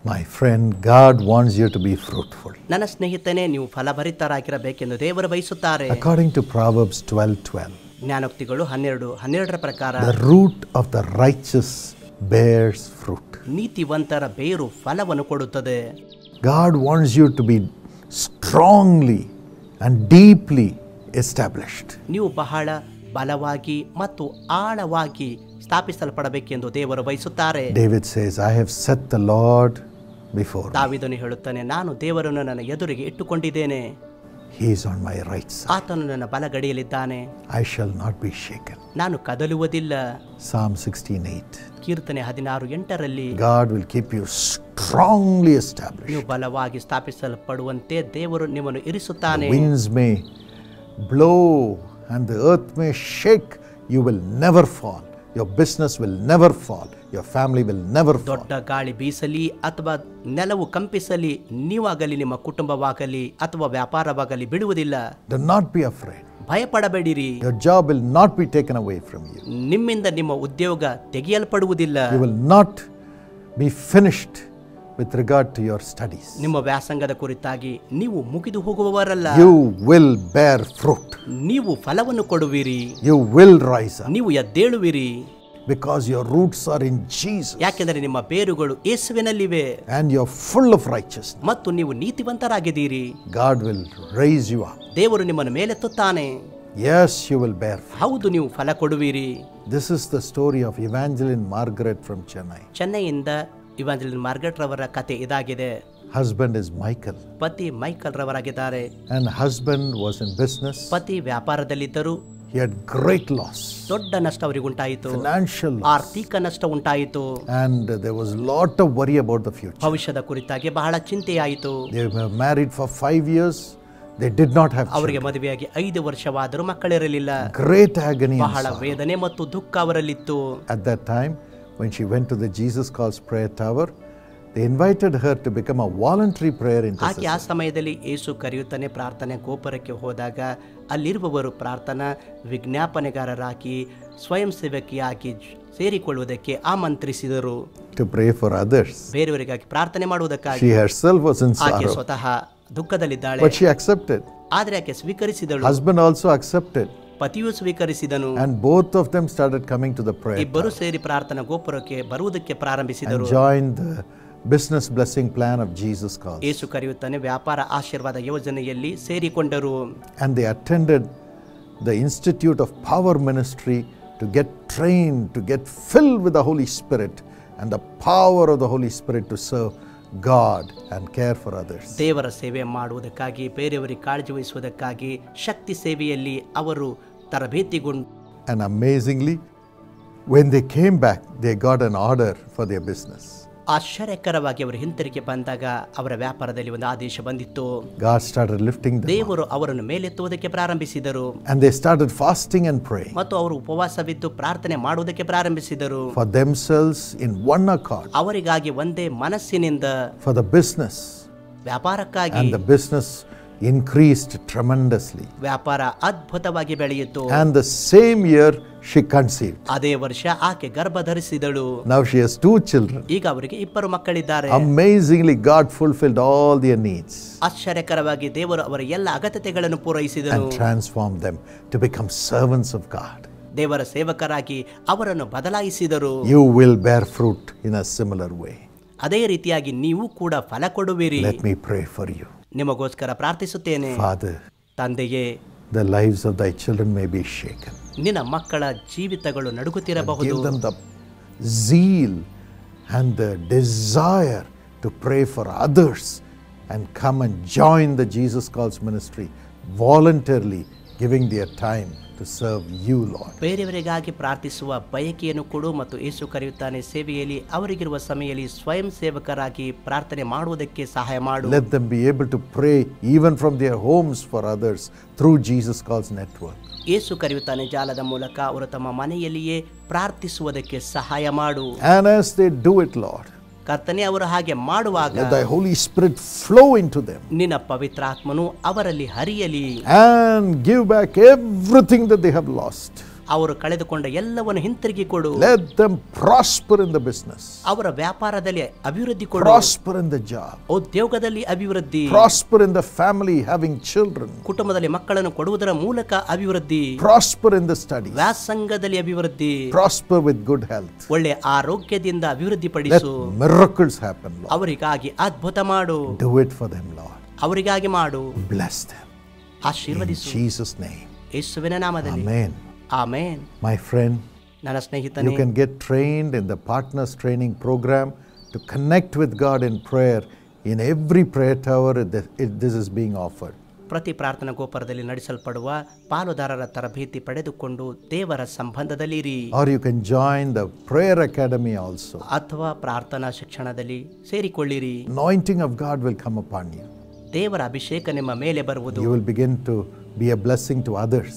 My friend, God wants you to be fruitful. ನನ್ನ ಸ್ನೇಹಿತನೇ, ನೀವು ಫಲಭರಿತರಾಗಿರಬೇಕೆಂದು ದೇವರು ಬಯಸುತ್ತಾರೆ. According to Proverbs 12:12, ಜ್ಞಾನೋಕ್ತಿಗಳು 12:12 ಪ್ರಕಾರ the root of the righteous bears fruit. ನೀತಿವಂತರ ಬೇರು ಫಲವನ್ನು ಕೊಡುತ್ತದೆ. God wants you to be strongly and deeply established. ನೀವು ಬಹಳ ಬಲವಾಗಿ ಮತ್ತು ಆಳವಾಗಿ ಸ್ಥಾಪಿಸಲ್ಪಡಬೇಕೆಂದು ದೇವರು ಬಯಸುತ್ತಾರೆ. David says, I have set the Lord before me. ದಾವೀದನು ಹೇಳುತ್ತಾನೆ, ನಾನು ದೇವರನ್ನು ನನ್ನ ಎದುರಿಗೆ ಇಟ್ಟುಕೊಂಡಿದ್ದೇನೆ. He is on my right side. ಆತನು ನನ್ನ ಬಲಗಡೆಯಲ್ಲಿದ್ದಾನೆ. I shall not be shaken. ನಾನು ಕದಲುವುದಿಲ್ಲ. Psalm 16:8. ಕೀರ್ತನೆ 16:8ರಲ್ಲಿ God will keep you strongly established. ನೀವು ಬಲವಾಗಿ ಸ್ಥಾಪಿಸಲ್ಪಡುವಂತೆ ದೇವರು ನಿಮ್ಮನ್ನು ಇರಿಸುತ್ತಾನೆ. The winds may blow and the earth may shake, you will never fall. Your business will never fall. Your family will never fall. ದೊಡ್ಡ ಗಾಳಿ ಬೀಸಲಿ ಅಥವಾ ನೆಲವು ಕಂಪಿಸಲಿ, ನೀವಾಗಲಿ ನಿಮ್ಮ ಕುಟುಂಬವಾಗಲಿ ಅಥವಾ ವ್ಯಾಪಾರವಾಗಲಿ ಬಿಡುವುದಿಲ್ಲ. Do not be afraid. ಭಯಪಡಬೇಡಿರಿ. Your job will not be taken away from you. ನಿಮ್ಮಿಂದ ನಿಮ್ಮ ಉದ್ಯೋಗ ತೆಗೆಯಲ್ಪಡುವುದಿಲ್ಲ. You will not be finished with regard to your studies. ನಿಮ್ಮ ವ್ಯಾಸಂಗದ ಕುರಿತಾಗಿ ನೀವು ಮುಗಿದು ಹೋಗುವವರಲ್ಲ. You will bear fruit. ನೀವು ಫಲವನ್ನು ಕೊಡುವಿರಿ. You will rise up. ನೀವು ಎದ್ದೇಳುವಿರಿ. Because your roots are in Jesus. ಯಾಕೆಂದರೆ ನಿಮ್ಮ ಬೇರುಗಳು ಯೇಸುವಿನಲ್ಲಿವೆ. And you're full of righteousness. ಮತ್ತು ನೀವು ನೀತಿವಂತರಾಗಿದ್ದೀರಿ. God will raise you up. ದೇವರು ನಿಮ್ಮನ್ನು ಮೇಲೆತ್ತುತ್ತಾನೆ. Yes, you will bear fruit. ಹೌದು, ನೀವು ಫಲ ಕೊಡುವಿರಿ. This is the story of Evangeline Margaret from Chennai. ಚೆನ್ನೈಯಿಂದ ಇವಾಂಜಲಿನ್ ಮಾರ್ಗರೆಟ್ ರವರ ಕತೆ ಇದಾಗಿದೆ. Husband is Michael. ಪತಿ ಮೈಕಲ್ ರವರಾಗಿದ್ದಾರೆ. And husband was in business. ಪತಿ ವ್ಯಾಪಾರದಲ್ಲಿದ್ದರು. He had great loss. ದೊಡ್ಡ ನಷ್ಟ ಅವರಿಗುಂಟಾಯಿತು. Financial loss. ಆರ್ಥಿಕ ನಷ್ಟ ಉಂಟಾಯಿತು. And there was a lot of worry about the future. ಭವಿಷ್ಯದ ಕುರಿತಾಗಿ ಬಹಳ ಚಿಂತೆಯಾಯಿತು. They were married for 5 years. They did not have ಅವರಿಗೆ children. ಮದುವೆಯಾಗಿ 5 ವರ್ಷವಾದರೂ ಮಕ್ಕಳಿರಲಿಲ್ಲ. Great agony and ಬಹಳ sorrow. ವೇದನೆ ಮತ್ತು ದುಃಖ ಅವರಲ್ಲಿತ್ತು. At that time, when she went to the Jesus Calls prayer tower, they invited her to become a voluntary prayer ಆಕೆ ಆ intercessor. ಸಮಯದಲ್ಲಿ ಯೇಸು ಕರೆಯುತ್ತಾನೆ ಪ್ರಾರ್ಥನೆ ಗೋಪುರಕ್ಕೆ ಹೋದಾಗ ಅಲ್ಲಿರುವವರು ಪ್ರಾರ್ಥನಾ ವಿಜ್ಞಾಪನೆಗಾರರಾಗಿ ಸ್ವಯಂ ಸೇವಕಿಯಾಗಿ ಸೇರಿಕೊಳ್ಳುವುದಕ್ಕೆ ಆಮಂತ್ರಿಸಿದರು. To pray for others. ಬೇರೆಯವರಿಗಾಗಿ ಪ್ರಾರ್ಥನೆ ಮಾಡುವುದಕ್ಕಾಗಿ. She herself was in ಆಕೆ sorrow. ಸ್ವತಃ ದುಃಖದಲ್ಲಿದ್ದಾಳೆ. But she accepted. ಆದರೆ ಆಕೆ ಸ್ವೀಕರಿಸಿದಳು. Husband also accepted. ಪತಿಯು ಸ್ವೀಕರಿಸಿದನು. And both of them started coming to the prayer ಇಬ್ಬರು tower ಸೇರಿ ಪ್ರಾರ್ಥನಾ ಗೋಪುರಕ್ಕೆ ಬರುವುದಕ್ಕೆ ಪ್ರಾರಂಭಿಸಿದರು. and joined the business blessing plan of Jesus Calls. ಯೇಸು ಕರೆಯುತ್ತಾನೆ ವ್ಯಾಪಾರ ಆಶೀರ್ವಾದ ಯೋಜನೆಯಲ್ಲಿ ಸೇರಿಕೊಂಡರು. And they attended the Institute of Power Ministry to get trained, to get filled with the Holy Spirit and the power of the Holy Spirit to serve God and care for others. ದೇವರ ಸೇವೆ ಮಾಡುವುದಕ್ಕಾಗಿ, ಬೇರೆಯವರಿಗೆ ಕಾಳಜಿ ವಹಿಸುವುದಕ್ಕಾಗಿ ಶಕ್ತಿ ಸೇವೆಯಲ್ಲಿ ಅವರು ತರಬೇತಿಗೊಂಡು. And amazingly, when they came back, they got an order for their business. ಆಶ್ಚರ್ಯಕರವಾಗಿ ಅವರು ಹಿಂತಿರುಗಿ ಬಂದಾಗ ಅವರ ವ್ಯಾಪಾರದಲ್ಲಿ ಒಂದು ಆದೇಶ ಬಂದಿತ್ತು. God started lifting them up. ದೇವರು ಅವರನ್ನು ಮೇಲೆತ್ತುವುದಕ್ಕೆ ಪ್ರಾರಂಭಿಸಿದರು. And they started fasting and praying ಮತ್ತು ಅವರು ಉಪವಾಸವಿದ್ದು ಪ್ರಾರ್ಥನೆ ಮಾಡುವುದಕ್ಕೆ ಪ್ರಾರಂಭಿಸಿದರು. for themselves in one accord, ಅವರಿಗಾಗಿ ಒಂದೇ ಮನಸ್ಸಿನಿಂದ, for the business. ವ್ಯಾಪಾರಕ್ಕಾಗಿ. And the business increased tremendously. ವ್ಯಾಪಾರ ಅದ್ಭುತವಾಗಿ ಬೆಳೆಯಿತು. And the same year she conceived. ಅದೇ ವರ್ಷ ಆಕೆ ಗರ್ಭ ಧರಿಸಿದಳು. Now she has 2 children. ಈಗ ಅವರಿಗೆ 2 ಮಕ್ಕಳಿದ್ದಾರೆ. Amazingly, God fulfilled all their needs ಆಶ್ಚರ್ಯಕರವಾಗಿ ದೇವರು ಅವರ ಎಲ್ಲ ಅಗತ್ಯತೆಗಳನ್ನು ಪೂರೈಸಿದನು. and transformed them to become servants of God. ದೇವರ ಸೇವಕರಾಗಿ ಅವರನ್ನು ಬದಲಾಯಿಸಿದರು. You will bear fruit in a similar way. ಅದೇ ರೀತಿಯಾಗಿ ನೀವು ಕೂಡ ಫಲ ಕೊಡುವಿರಿ. Let me pray for you. ನಿಮಗೋಸ್ಕರ ಪ್ರಾರ್ಥಿಸುತ್ತೇನೆ. Father, ತಂದೆಯೇ, the lives of thy children may be shaken. ನಿನ್ನ ಮಕ್ಕಳ ಜೀವಿತಗಳು ನಡುಗುತ್ತಿರಬಹುದು. Give them the zeal and the desire to pray for others and come and join the Jesus Calls ministry voluntarily, giving their time to serve you, Lord. ಬೇರೆಯವರಿಗಾಗಿ ಪ್ರಾರ್ಥಿಸುವ ಬಯಕೆಯನ್ನು ಕೊಡು ಮತ್ತು ಯೇಸು ಕರೆಯುತ್ತಾನೆ ಸೇವೆಯಲ್ಲಿ ಅವರಿಗಿರುವ ಸಮಯದಲ್ಲಿ ಸ್ವಯಂ ಸೇವಕರಾಗಿ ಪ್ರಾರ್ಥನೆ ಮಾಡುವುದಕ್ಕೆ ಸಹಾಯ ಮಾಡು. Let them be able to pray even from their homes for others through Jesus Calls network. ಯೇಸು ಕರೆಯುತ್ತಾನೆ ಜಾಲದ ಮೂಲಕ ಅವರು ತಮ್ಮ ಮನೆಯಲ್ಲಿಯೇ ಪ್ರಾರ್ಥಿಸುವುದಕ್ಕೆ ಸಹಾಯ ಮಾಡು. And as they do it, Lord, ಕರ್ತನೆ, ಅವರು ಹಾಗೆ ಮಾಡುವಾಗ let thy Holy Spirit flow into them ನಿನ್ನ ಪವಿತ್ರಾತ್ಮನು ಅವರಲ್ಲಿ ಹರಿಯಲಿ and give back everything that they have lost. ಅವರು ಕಳೆದುಕೊಂಡ ಎಲ್ಲವನ್ನು ಹಿಂತಿರುಗಿ ಕೊಡು. Let them prosper in the business. ಅವರ ವ್ಯಾಪಾರದಲ್ಲಿ ಅಭಿವೃದ್ಧಿ ಕೊಡು. Prosper in the job. ಉದ್ಯೋಗದಲ್ಲಿ ಅಭಿವೃದ್ಧಿ. Prosper in the family, having children. ಕುಟುಂಬದಲ್ಲಿ ಮಕ್ಕಳನ್ನು ಕೊಡುವುದರ ಮೂಲಕ ಅಭಿವೃದ್ಧಿ. Prosper in the studies. ವ್ಯಾಸಂಗದಲ್ಲಿ ಅಭಿವೃದ್ಧಿ. Prosper with good health. ಒಳ್ಳೆ ಆರೋಗ್ಯದಿಂದ ಅಭಿವೃದ್ಧಿ ಪಡಿಸು. Let miracles happen, Lord. ಅವರಿಗಾಗಿ ಅದ್ಭುತ ಮಾಡು. Do it for them, Lord. ಅವರಿಗಾಗಿ ಮಾಡು. Bless them. ಆಶೀರ್ವದಿಸು. In Jesus' name. ಯೇಸುವಿನ ನಾಮದಲ್ಲಿ. Amen. ಆಮೆನ್. My friend, ನನ್ನ ಸ್ನೇಹಿತನೇ, you can get trained in the Partners Training Program to connect with God in prayer. In every prayer tower, this is being offered. ಪ್ರತಿ ಪ್ರಾರ್ಥನಾ ಗೋಪುರದಲ್ಲಿ ನಡೆಸಲ್ಪಡುವ ಪಾಲುದಾರರ ತರಬೇತಿ ಪಡೆದುಕೊಂಡು ದೇವರ ಸಂಬಂಧದಲ್ಲಿರಿ. Or you can join the prayer academy also. ಅಥವಾ ಪ್ರಾರ್ಥನಾ ಶಿಕ್ಷಣದಲ್ಲಿ ಸೇರಿಕೊಳ್ಳಿರಿ. Anointing of God will come upon you. ದೇವರ ಅಭಿಷೇಕ ನಿಮ್ಮ ಮೇಲೆ ಬರುವುದು. You will begin to be a blessing to others.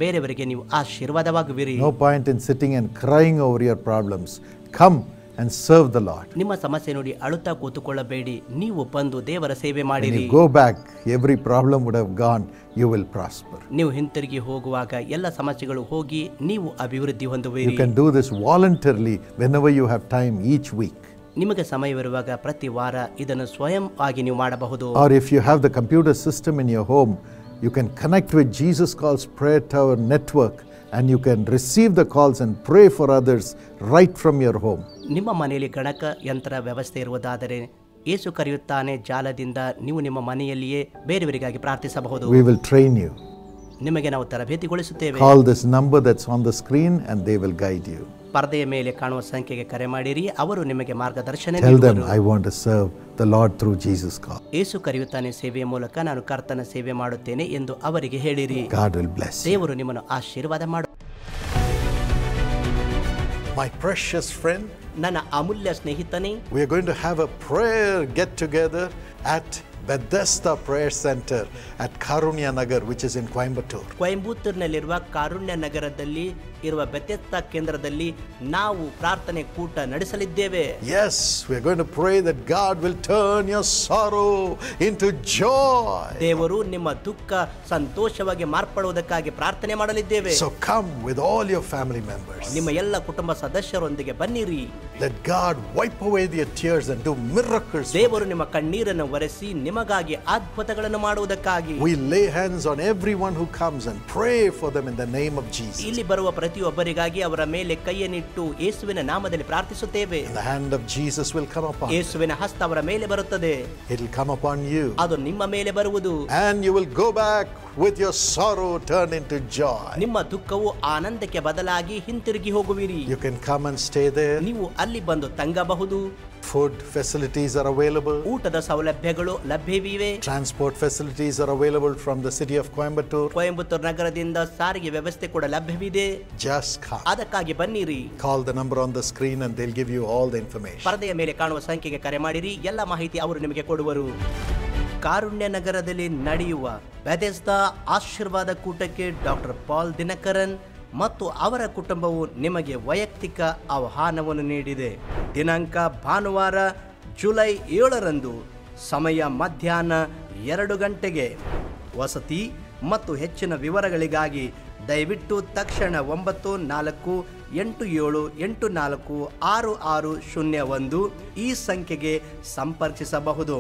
ಬೇರೆಯವರಿಗೆ ನೀವು ಆಶೀರ್ವಾದವಾಗುವಿರಿ. No point in sitting and crying over your problems. Come and serve the Lord. ನಿಮ್ಮ ಸಮಸ್ಯೆ ನೋಡಿ ಅಳುತ್ತಾ ಕೂತುಕೊಳ್ಳಬೇಡಿ. ನೀವು ಬಂದು ದೇವರ ಸೇವೆ When ಮಾಡಿರಿ. you go back, every problem would have gone. You will prosper. ನೀವು ಹಿಂತಿರುಗಿ ಹೋಗುವಾಗ ಎಲ್ಲ ಸಮಸ್ಯೆಗಳು ಹೋಗಿ ನೀವು ಅಭಿವೃದ್ಧಿ ಹೊಂದುವಿರಿ. You can do this voluntarily whenever you have time each week. ನಿಮಗೆ ಸಮಯವಿರುವಾಗ ಪ್ರತಿ ವಾರ ಇದನ್ನು ಸ್ವಯಂ ಆಗಿ ನೀವು ಮಾಡಬಹುದು. Or if you have the computer system in your home, you can connect with Jesus Calls Prayer Tower Network and you can receive the calls and pray for others right from your home. ನಿಮ್ಮ ಮನೆಯಲ್ಲಿ ಗಣಕ ಯಂತ್ರ ವ್ಯವಸ್ಥೆ ಇರುವುದಾದರೆ ಯೇಸು ಕರೆಯುತ್ತಾನೆ ಜಾಲದಿಂದ ನೀವು ನಿಮ್ಮ ಮನೆಯಲ್ಲಿಯೇ ಬೇರೆಯವರಿಗಾಗಿ ಪ್ರಾರ್ಥಿಸಬಹುದು. We will train you. ನಿಮಗೆ ನಾವು ತರಬೇತಿಗೊಳಿಸುತ್ತೇವೆ. Call this number that's on the screen and they will guide you. ಪರದೆಯ ಮೇಲೆ ಕಾಣುವ ಸಂಖ್ಯೆಗೆ ಕರೆ ಮಾಡಿರಿ. ಅವರು ನಿಮಗೆ ಮಾರ್ಗದರ್ಶನ Tell them, ನೀಡುವರು. I want to serve the Lord through Jesus Call. ಯೇಸು ಕರೆಯುತ್ತಾನೆ ಸೇವೆಯ ಮೂಲಕ ನಾನು ಕರ್ತನ ಸೇವೆ ಮಾಡುತ್ತೇನೆ ಎಂದು ಅವರಿಗೆ ಹೇಳಿರಿ. God will bless you. ದೇವರು ನಿಮ್ಮನ್ನು ಆಶೀರ್ವಾದ ಮಾಡು. My precious friend, ನನ್ನ ಅಮೂಲ್ಯ ಸ್ನೇಹಿತನೇ, we are going to have a prayer get together at Bethesda Prayer Center at Karunya Nagar, which is in Coimbatore. ಕೊಯಂಬತ್ತೂರಿನಲ್ಲಿರುವ ಕಾರುಣ್ಯ ನಗರದಲ್ಲಿ ಇರುವ ಬೆಥೆಸ್ದಾ ಕೇಂದ್ರದಲ್ಲಿ ನಾವು ಪ್ರಾರ್ಥನೆ ಕೂಟ ನಡೆಸಲಿದ್ದೇವೆ. Yes, we are going to pray that God will turn your sorrow into joy. ದೇವರು ನಿಮ್ಮ ದುಃಖ ಸಂತೋಷವಾಗಿ ಮಾರ್ಪಡುವುದಕ್ಕಾಗಿ ಪ್ರಾರ್ಥನೆ ಮಾಡಲಿದ್ದೇವೆ. So come with all your family members. ನಿಮ್ಮ ಎಲ್ಲ ಕುಟುಂಬ ಸದಸ್ಯರೊಂದಿಗೆ ಬನ್ನಿರಿ. Let God wipe away their tears and do miracles. ದೇವರು ನಿಮ್ಮ ಕಣ್ಣೀರನ್ನು ಒರೆಸಿ ನಿಮಗಾಗಿ ಅದ್ಭುತಗಳನ್ನು ಮಾಡುವುದಕ್ಕಾಗಿ We lay hands on everyone who comes and pray for them in the name of Jesus. ಇಲ್ಲಿ ಬರುವ ಪ್ರತಿಯೊಬ್ಬರಿಗಾಗಿ ಅವರ ಮೇಲೆ ಕೈಯನ್ನಿಟ್ಟು ಯೇಸುವಿನ ನಾಮದಲ್ಲಿ ಪ್ರಾರ್ಥಿಸುತ್ತೇವೆ. The hand of Jesus will come upon you. ಯೇಸುವಿನ ಹಸ್ತ ಅವರ ಮೇಲೆ ಬರುತ್ತದೆ. It will come upon you. ಅದು ನಿಮ್ಮ ಮೇಲೆ ಬರುವುದು. And you will go back with your sorrow turned into joy. ನಿಮ್ಮ ದುಃಖವು ಆನಂದಕ್ಕೆ ಬದಲಾಗಿ ಹಿಂತಿರುಗಿ ಹೋಗುವಿರಿ. You can come and stay there. ನೀವು ಅಲ್ಲಿ ಬಂದು ತಂಗಬಹುದು. Food facilities are available. ಊಟದ ಸೌಲಭ್ಯಗಳು ಲಭ್ಯವಿವೆ. Transport facilities are available from the city of Coimbatore. Coimbatore ನಗರದಿಂದ ಸಾರಿಗೆ ವ್ಯವಸ್ಥೆ ಕೂಡ ಲಭ್ಯವಿದೆ. Just come. ಅದಕ್ಕಾಗಿ ಬನ್ನಿರಿ. Call the number on the screen and they'll give you all the information. ಪರದೆಯ ಮೇಲೆ ಕಾಣುವ ಸಂಖ್ಯೆಗೆ ಕರೆ ಮಾಡಿರಿ. ಎಲ್ಲ ಮಾಹಿತಿ ಅವರು ನಿಮಗೆ ಕೊಡುವರು. ಕಾರುಣ್ಯ ನಗರದಲ್ಲಿ ನಡೆಯುವ ಬೆಥೆಸ್ದಾ ಆಶೀರ್ವಾದ ಕೂಟಕ್ಕೆ ಡಾಕ್ಟರ್ ಪಾಲ್ ದಿನಕರನ್ ಮತ್ತು ಅವರ ಕುಟುಂಬವು ನಿಮಗೆ ವೈಯಕ್ತಿಕ ಆಹ್ವಾನವನ್ನು ನೀಡಿದೆ. ದಿನಾಂಕ ಭಾನುವಾರ ಜುಲೈ 7ರಂದು, ಸಮಯ ಮಧ್ಯಾಹ್ನ 2 ಗಂಟೆಗೆ. ವಸತಿ ಮತ್ತು ಹೆಚ್ಚಿನ ವಿವರಗಳಿಗಾಗಿ ದಯವಿಟ್ಟು ತಕ್ಷಣ 9487846601 ಈ ಸಂಖ್ಯೆಗೆ ಸಂಪರ್ಕಿಸಬಹುದು.